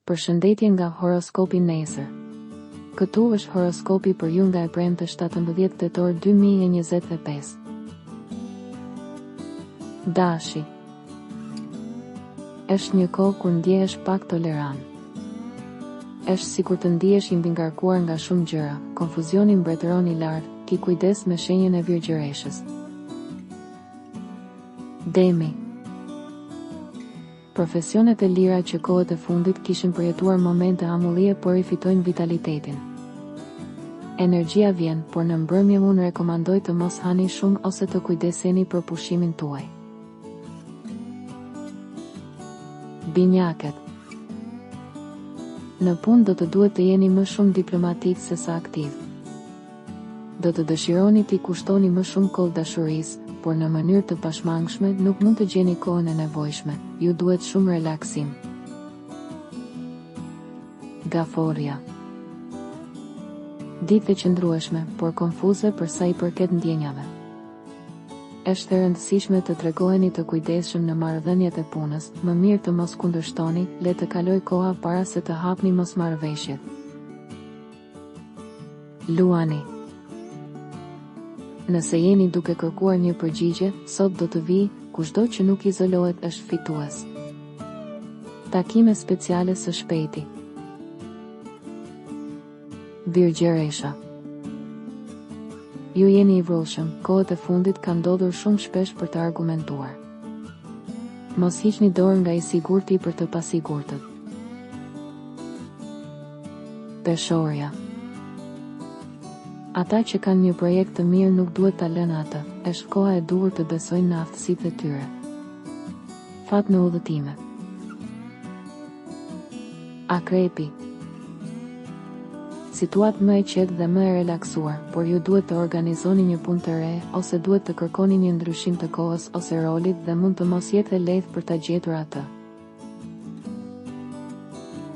Përshëndetje nga horoskopi nesër. Këtu është horoskopi për ju nga e premte 17 tetor 2025. Dashi. Është një kohë kur ndjehesh pak tolerant. Është sikur të ndihesh i mbingarkuar nga shumë gjëra, konfuzioni mbretëron i lartë, ki kujdes me shenjën e virgjëreshës. Demi. Profesionet e lira që kohët e fundit kishin përjetuar momente amullie por i fitojnë vitalitetin. Energjia vjen, por në mbrëmje unë rekomandoj të mos hani shumë ose të kujdeseni për pushimin tuaj. Binjakët. Në punë do të duhet të jeni më shumë diplomatik se sa aktiv. Do të dëshironi t'i kushtoni më shumë kohë dashurisë, por në mënyrë të pashmangshme nuk mund të gjeni kohën e nevojshme, ju duhet shumë relaksim. Gaforja. Ditë e qëndrueshme, por konfuze për sa i përket ndjenjave. Është e rëndësishme të tregoheni të kujdesshëm në marrëdhëniet e punës, më mirë të mos kundërshtoni, le të kaloj koha para se të hapni mosmarrëveshjet. Luani. Nëse jeni duke kërkuar një përgjigje, sot do të vijë, kushdo që nuk izolohet është fitues. Takime speciale së shpejti. Virgjëresha. Ju jeni i vrullshëm, kohët e fundit ka ndodhur shumë shpesh për të argumentuar. Mos hiqni dorë nga i sigurti për të pasigurtët. Peshorja. Ata që kanë një projekt të mirë nuk duhet ta lënë atë, është koha e duhur të besojnë në aftësitë e tyre. Fat në udhëtime. Akrepi. Situatë më e qetë dhe më e relaksuar, por ju duhet të organizoni një punë të re, ose duhet të kërkoni një ndryshim të kohës ose rolit dhe mund të mos jetë e lehtë për ta gjetur atë.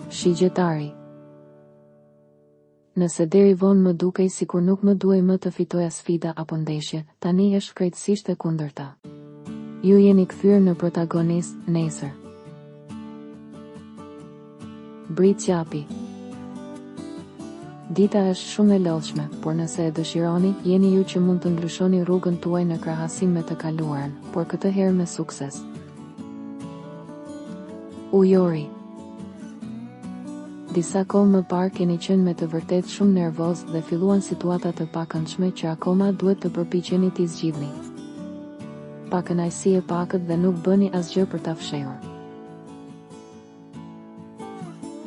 Shigjetari. Nëse deri vonë më dukej sikur nuk më duhej më të fitoja sfida apo ndeshje, tani është krejtësisht e kundërta. Ju jeni kthyer në protagonist nesër. Britsjapi. Dita është shumë e lodhshme, por nëse e dëshironi, jeni ju që mund të ndryshoni rrugën tuaj në krahasim me të kaluarën, por këtë herë me sukses. Ujori. Disa kohë më parë keni qenë me të vërtet shumë nervoz dhe filluan situata të pakëndshme që akoma duhet të përpiqeni t'i zgjidhni. Pa kënaqësi e pakët dhe nuk bëni asgjë për ta fshehur.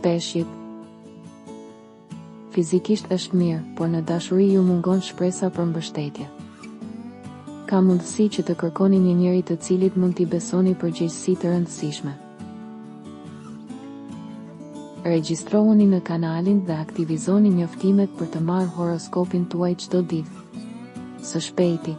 Peshqit. Fizikisht është mirë, por në dashuri ju mungon shpresa për mbështetje. Ka mundësi që të kërkoni një njeri të cilit mund t'i besoni përgjegjësi të rëndësishme. Regjistrohuni në kanalin dhe aktivizoni njoftimet për të marrë horoskopin tuaj çdo ditë. Së shpejti.